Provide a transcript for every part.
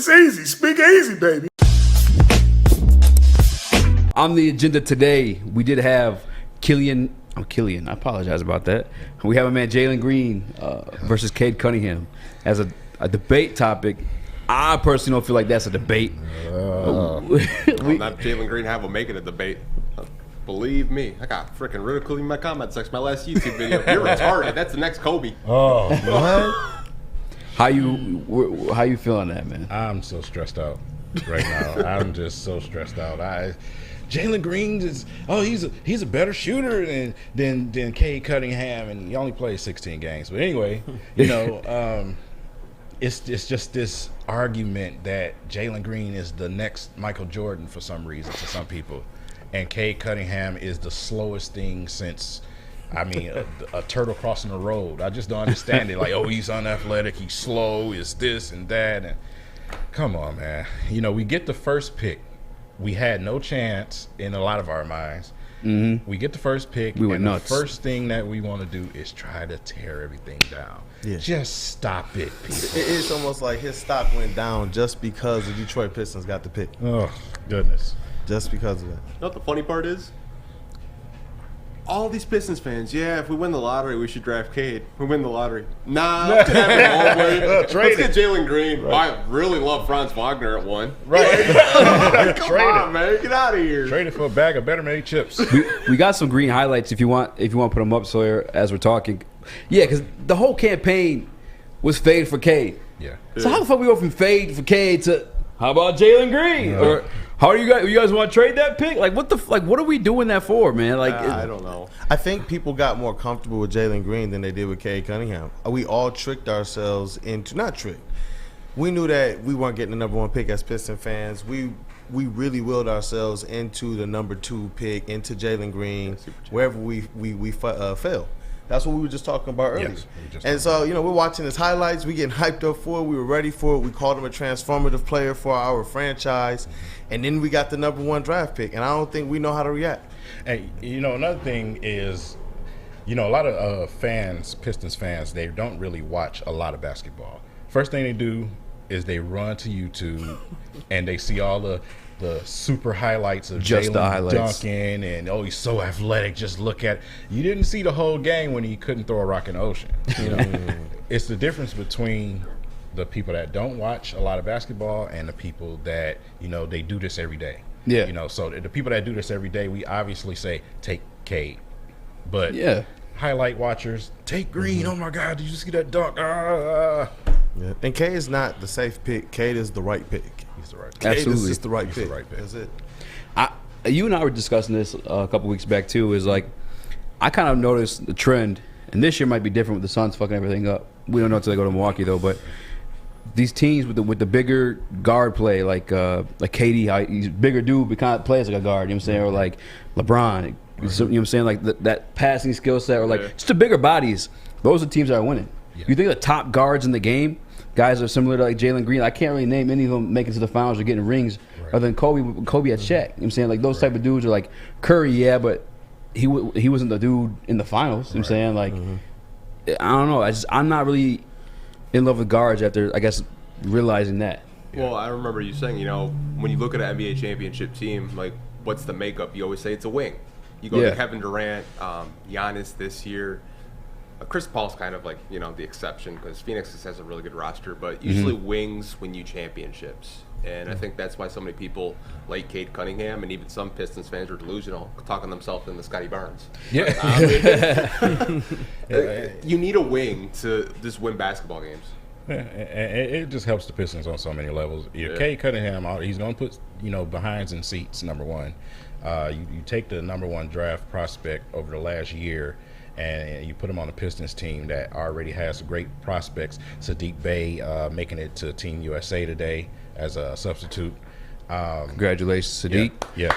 It's easy. Speak easy, baby. On the agenda today, we did have Killian. I apologize about that. We have a man, Jalen Green versus Cade Cunningham as a debate topic. I personally don't feel like that's a debate. Not Jalen Green have him make it a debate. Believe me, I got freaking ridiculed in my comment section. My last YouTube video. You're retarded. That's the next Kobe. Oh, what? How you feeling that, man? I'm so stressed out right now. I'm just so stressed out. Jalen Green is he's a better shooter than Cade Cunningham, and he only plays 16 games. But anyway, it's just this argument that Jalen Green is the next Michael Jordan for some reason to some people, and Cade Cunningham is the slowest thing since. A turtle crossing the road. I just don't understand it. Like, oh, he's unathletic, he's slow, it's this and that. And come on, man. We get the first pick. We had no chance in a lot of our minds. Mm-hmm. We get the first pick, we went and nuts. The first thing that we want to do is try to tear everything down. Yeah. Just stop it, people. It's almost like his stock went down just because the Detroit Pistons got the pick. Oh, goodness. Just because of that. You know what the funny part is? All these Pistons fans, if we win the lottery, we should draft Cade. We win the lottery. Nah, let's have it all way. Let's get Jalen Green. Right. I really love Franz Wagner at one. Right. Come on, man. Get out of here. Trade it for a bag of Better Made chips. We got some Green highlights if you want to put them up, Sawyer, as we're talking. Yeah, because the whole campaign was fade for Cade. Yeah. So how the fuck we go from fade for Cade to how about Jalen Green? Or how are you guys? You guys want to trade that pick? Like what what are we doing that for, man? Like I don't know. I think people got more comfortable with Jalen Green than they did with Cade Cunningham. We all tricked ourselves into not tricked. We knew that we weren't getting the number one pick as Piston fans. We really willed ourselves into the number 2 pick, into Jalen Green, wherever we fell. That's what we were just talking about earlier. Yes, and so, we're watching his highlights. We getting hyped up for it. We were ready for it. We called him a transformative player for our franchise. And then we got the number 1 draft pick. And I don't think we know how to react. And, another thing is, a lot of fans, Pistons fans, they don't really watch a lot of basketball. First thing they do is they run to YouTube and they see all the super highlights of Jalen dunking and he's so athletic. Just look at it. You didn't see the whole game when he couldn't throw a rock in the ocean. It's the difference between the people that don't watch a lot of basketball and the people that they do this every day. Yeah. So the people that do this every day, we obviously say take Cade, but highlight watchers take Green. Oh my God, did you see that dunk? Yeah. And Cade is not the safe pick. Cade is the right pick. He's the right pick. Cade Absolutely. is just the right He's pick. the right pick. That's it. You and I were discussing this a couple weeks back too. Is like I kind of noticed the trend, and this year might be different with the Suns fucking everything up. We don't know until they go to Milwaukee though, but these teams with the bigger guard play, like KD, he's a bigger dude, but kind of plays like a guard. You know what I'm saying? Or like LeBron. You know what I'm saying? Like that passing skill set, or like just the bigger bodies. Those are the teams that are winning. Yeah. You think the top guards in the game, guys are similar to like Jalen Green. I can't really name any of them making to the finals or getting rings, other than Kobe had Shaq. You know what I'm saying? Like those type of dudes are like Curry, but he wasn't the dude in the finals. You know what I'm saying? Like I don't know. I'm not really in love with guards after I guess realizing that. Well, I remember you saying, when you look at an NBA championship team, like what's the makeup? You always say it's a wing. You go to Kevin Durant, Giannis this year. Chris Paul's kind of like, the exception because Phoenix has a really good roster, but usually wings win you championships. And I think that's why so many people like Cade Cunningham, and even some Pistons fans are delusional, talking themselves into Scotty Barnes. Yeah. You need a wing to just win basketball games. Yeah, and it just helps the Pistons on so many levels. Cade Cunningham, he's going to put, behinds in seats, number 1. You take the number 1 draft prospect over the last year, and you put him on a Pistons team that already has great prospects. Sadiq Bey making it to Team USA today as a substitute. Congratulations, Sadiq. Yeah.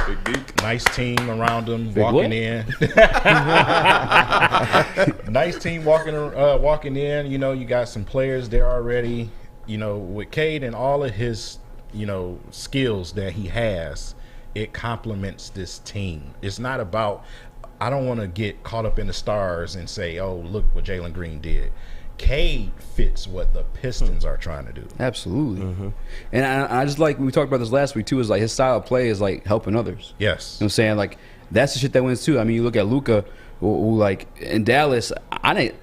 Big Deke. Nice team around him. Big walking what? in. Nice team walking in. You got some players there already. With Cade and all of his, skills that he has, it complements this team. It's not about, I don't want to get caught up in the stars and say, oh, look what Jalen Green did. Cade fits what the Pistons are trying to do. Absolutely. And I just like, we talked about this last week too, is like his style of play is like helping others. Yes. You know what I'm saying? Like, that's the shit that wins too. I mean, you look at Luka, who like in Dallas, I didn't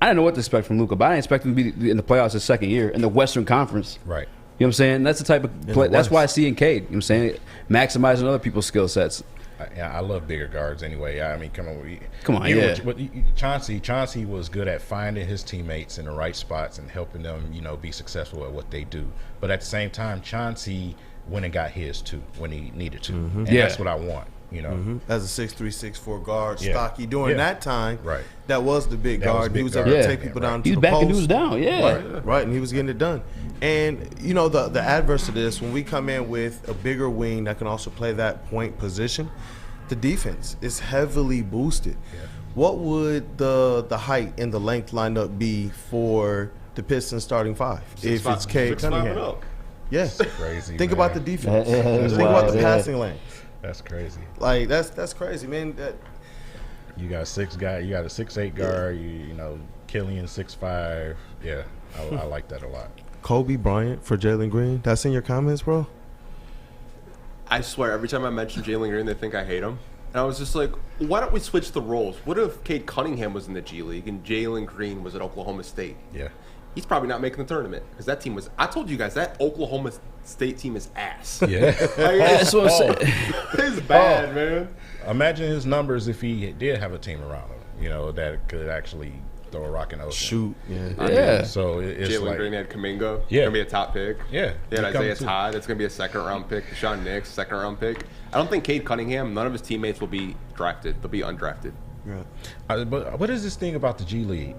know what to expect from Luka, but I didn't expect him to be in the playoffs his second year in the Western Conference. Right. You know what I'm saying? That's the type of play. That's why I see in Cade. You know what I'm saying? Maximizing other people's skill sets. I love bigger guards anyway. I mean, come on. Yeah. Chauncey was good at finding his teammates in the right spots and helping them, be successful at what they do. But at the same time, Chauncey went and got his too when he needed to, and that's what I want. As a 6'3", 6'4" guard, stocky during that time. Right. That was the big guard. He was able to take people down to He's the backing post. dudes down. Right, and he was getting it done. And the adverse of this, when we come in with a bigger wing that can also play that point position, the defense is heavily boosted. What would the height and the length lineup be for the Pistons starting five if it's Cade Cunningham? Yes. Crazy. Think man. about the defense. Think about the passing lane. That's crazy. Like that's crazy, man. You got 6 guys. You got a 6'8" guard. Killian 6'5". Yeah, I like that a lot. Kobe Bryant for Jalen Green. That's in your comments, bro. I swear, every time I mention Jalen Green, they think I hate him. And I was just like, why don't we switch the roles? What if Cade Cunningham was in the G League and Jalen Green was at Oklahoma State? Yeah. He's probably not making the tournament because that team was. I told you guys that Oklahoma State team is ass. Yeah. That's what I'm saying. It's bad, man. Imagine his numbers if he did have a team around him, that could actually throw a rock in the ocean. Shoot. Yeah. So it's Jalen like, Green had Kaminga. Yeah. Gonna be a top pick. Yeah. He had He Isaiah comes too. Todd. That's gonna be a second-round pick. Deshaun Nix, second-round pick. I don't think Cade Cunningham. None of his teammates will be drafted. They'll be undrafted. But what is this thing about the G League?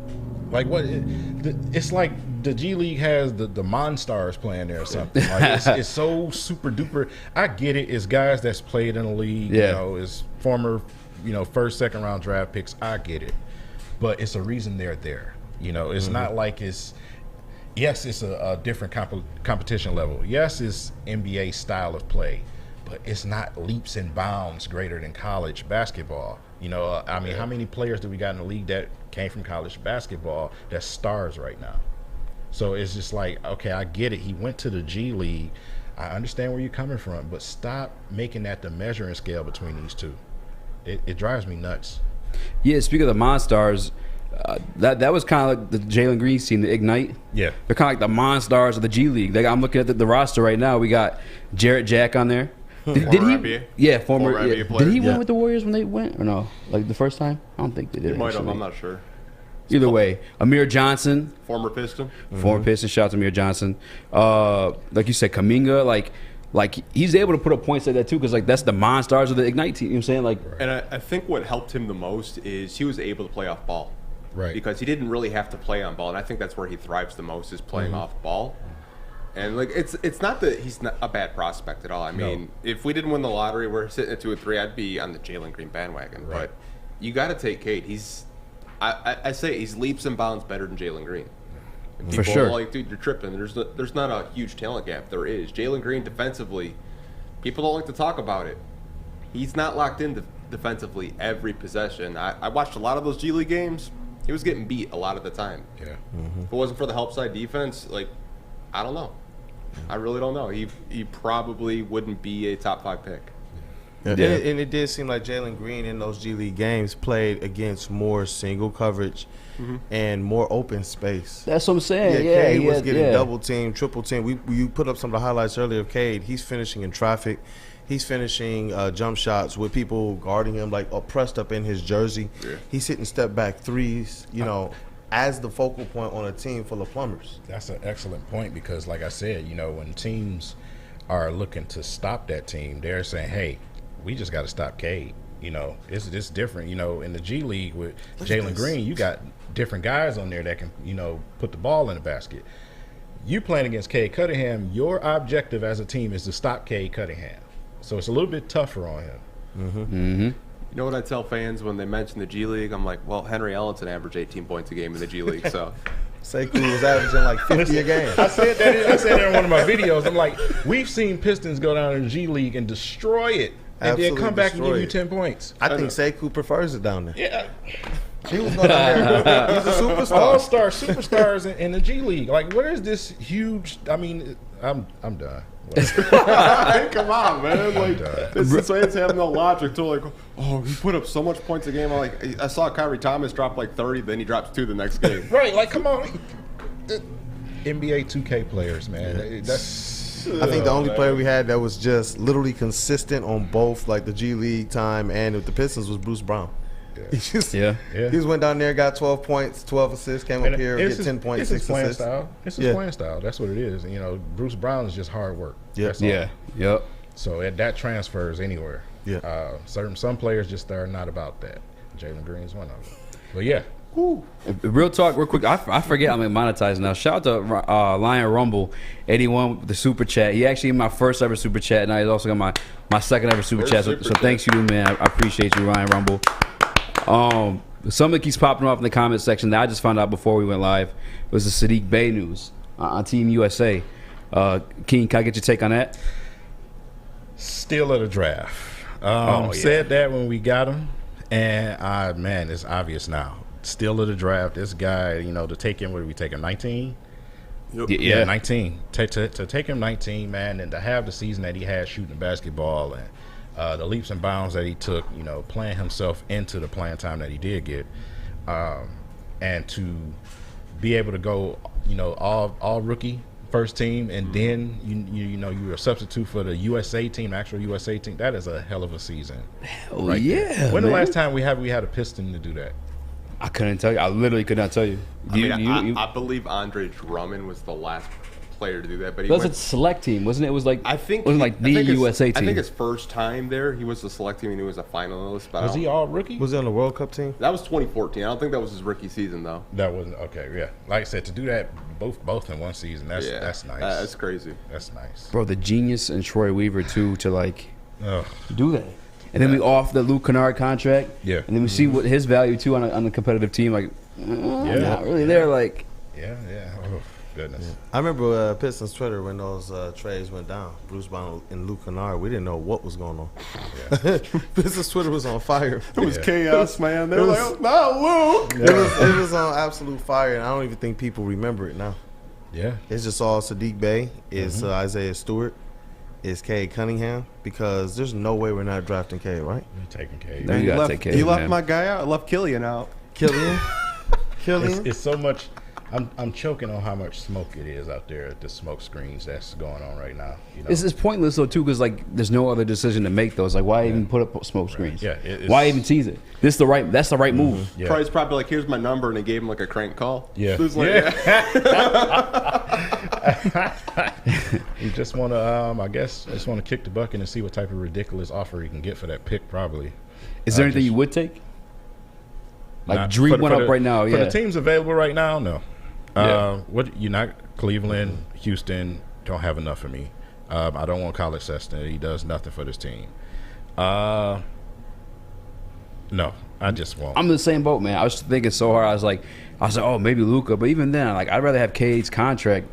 Like it's like the G League has the Monstars playing there or something. Like it's so super duper. I get it. It's guys that's played in the league. It's former, first, second round draft picks. I get it, but it's a reason they're there. It's not like it's. Yes, it's a different competition level. Yes, it's NBA style of play, but it's not leaps and bounds greater than college basketball. How many players do we got in the league that came from college basketball that's stars right now? So it's just like, okay, I get it. He went to the G League. I understand where you're coming from, but stop making that the measuring scale between these two. It drives me nuts. Yeah, speaking of the Monstars, that was kind of like the Jalen Green team, the Ignite. Yeah. They're kind of like the Monstars of the G League. I'm looking at the roster right now. We got Jarrett Jack on there. Did he? NBA? Yeah, former NBA player. Did he win with the Warriors when they went or no? Like the first time? I don't think they did. He might have. actually. I'm not sure. Either way, Amir Johnson, Former Piston. former Piston. Shout out to Amir Johnson. Like you said, Kaminga, like he's able to put up points like that too, because like that's the Monstars of the Ignite team. You know what I'm saying? Like, And I think what helped him the most is he was able to play off ball. Right. Because he didn't really have to play on ball, and I think that's where he thrives the most is playing off ball. And like it's not that he's not a bad prospect at all. I mean, if we didn't win the lottery, we're sitting at 2 or 3, I'd be on the Jalen Green bandwagon. Right. But you got to take Cade. I say he's leaps and bounds better than Jalen Green. And For people sure. are like, dude, you're tripping. There's not a huge talent gap. There is. Jalen Green defensively, people don't like to talk about it. He's not locked in defensively every possession. I watched a lot of those G League games. He was getting beat a lot of the time. Yeah. If it wasn't for the help side defense, like, I don't know. I really don't know. He probably wouldn't be a top 5 pick. Yeah. And it did seem like Jalen Green in those G League games played against more single coverage and more open space. that's what I'm saying. Yeah, Cade was had- getting double team, triple team. You put up some of the highlights earlier of Cade. He's finishing in traffic. He's finishing jump shots with people guarding him, like pressed up in his jersey. Yeah. He's hitting step back threes, as the focal point on a team full of plumbers. That's an excellent point because, like I said, when teams are looking to stop that team, they're saying, hey, we just got to stop Cade. It's different. In the G League with Jalen Green, you got different guys on there that can, put the ball in the basket. You playing against Cade Cunningham, your objective as a team is to stop Cade Cunningham. So it's a little bit tougher on him. You know what I tell fans when they mention the G League? I'm like, well, Henry Ellenson averaged 18 points a game in the G League, so. Sekou was averaging like 50 a game. I said that in one of my videos. I'm like, we've seen Pistons go down in the G League and destroy it, and Absolutely then come back and destroy give you it. 10 points. I think Sekou prefers it down there. Yeah. He was going down there. He's a superstar. Superstars in the G League. Like, where is this huge? I mean, I'm done. Come on, man. Like, it's having no logic to like, oh, he put up so much points a game. I'm like, I saw Kyrie Thomas drop like 30, then he drops 2 the next game. Right, like, come on. NBA 2K players, man. I think the only player we had that was just literally consistent on both, like the G League time and with the Pistons, was Bruce Brown. He just went down there, got 12 points, 12 assists, came up here, get 10 points, 6 assists. It's his playing style. That's what it is. You know, Bruce Brown is just hard work. Yeah. Yep. So that transfers anywhere. Yeah. Some players just are not about that. Jalen Green is one of them. But yeah. Real talk, real quick. I forget I'm monetizing now. Shout out to Lion Rumble 81 with the super chat. He actually my first ever super chat, and he's also got my second ever super chat. So thanks you, man. I appreciate you, Ryan Rumble. Something that keeps popping off in the comment section that I just found out before we went live was the Sadiq Bey news on Team USA. King, can I get your take on that? Steal of the draft. Said that when we got him, and man, it's obvious now. Steal of the draft. This guy, to take him, what did we take him, 19? Yeah, 19. To take him 19, man, and to have the season that he had shooting basketball and the leaps and bounds that he took, playing himself into the playing time that he did get, and to be able to go, all rookie first team, and then you're a substitute for the USA team, actual USA team. That is a hell of a season. Hell yeah! When the last time we had a Piston to do that? I couldn't tell you. I literally could not tell you. I believe Andre Drummond was the last player to do that, but he was a select team, wasn't it? It was like I think wasn't like the USA team. I think his first time there, he was the select team and he was a finalist. But was he all rookie? Was he on the World Cup team? That was 2014. I don't think that was his rookie season though. That wasn't okay. Yeah, like I said, to do that both in one season, that's nice. That's crazy. That's nice, bro. The genius in Troy Weaver too to like do that. And then we off the Luke Kennard contract. Yeah. And then we see what his value too on a competitive team. Like, not really there. Like, yeah. Oh, goodness. Yeah. I remember Pistons Twitter when those trades went down. Bruce Brown and Luke Kennard. We didn't know what was going on. Yeah. Pistons Twitter was on fire. It was chaos, man. They were like, oh, not Luke. Yeah. It was on absolute fire, and I don't even think people remember it now. Yeah. It's just all Sadiq Bey. It's Isaiah Stewart. Is Cade Cunningham, because there's no way we're not drafting Cade, right? We're taking Cade. No, you gotta take Cade. He left my guy out. I left Killian out. Killian? It's so much. I'm choking on how much smoke it is out there at the smoke screens that's going on right now. It's pointless though too, because like there's no other decision to make though. It's like why even put up smoke screens? Yeah. Why even tease it? That's the right move. Yeah. Probably like, here's my number, and they gave him like a crank call. Yeah. You just want to, I guess, kick the bucket and see what type of ridiculous offer he can get for that pick. Probably. Is there anything you would take? Like Dream went up right now. For the teams available right now, no. What you're not Cleveland, Houston don't have enough for me. I don't want College Sexton. He does nothing for this team. No, I just won't. I'm in the same boat, man. I was thinking so hard. I was like, oh, maybe Luka, but even then, like, I'd rather have Cade's contract.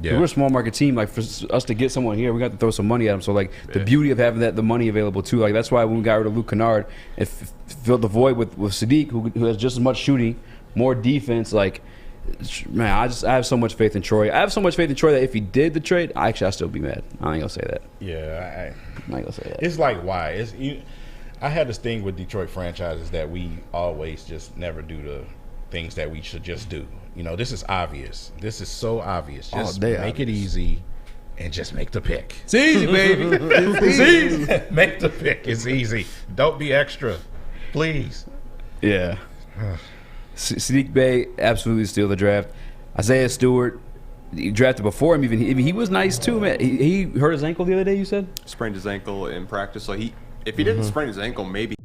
Yeah. We're a small market team. Like, for us to get someone here, we got to throw some money at him. So, like, the beauty of having the money available too. Like, that's why when we got rid of Luke Kennard, it filled the void with Sadiq, who has just as much shooting, more defense. Like, man, I have so much faith in Troy. I have so much faith in Troy that if he did the trade, I'd still be mad. I ain't gonna say that. Yeah, I ain't gonna say that. It's like why? I had this thing with Detroit franchises that we always just never do the things that we should just do. This is obvious. This is so obvious. Just make it easy and just make the pick. It's easy, baby. It's easy. Make the pick. It's easy. Don't be extra, please. Yeah. Sadiq Bey absolutely steal the draft. Isaiah Stewart, he drafted before him. Even he was nice too, man. He hurt his ankle the other day. You said sprained his ankle in practice. So if he didn't sprain his ankle, maybe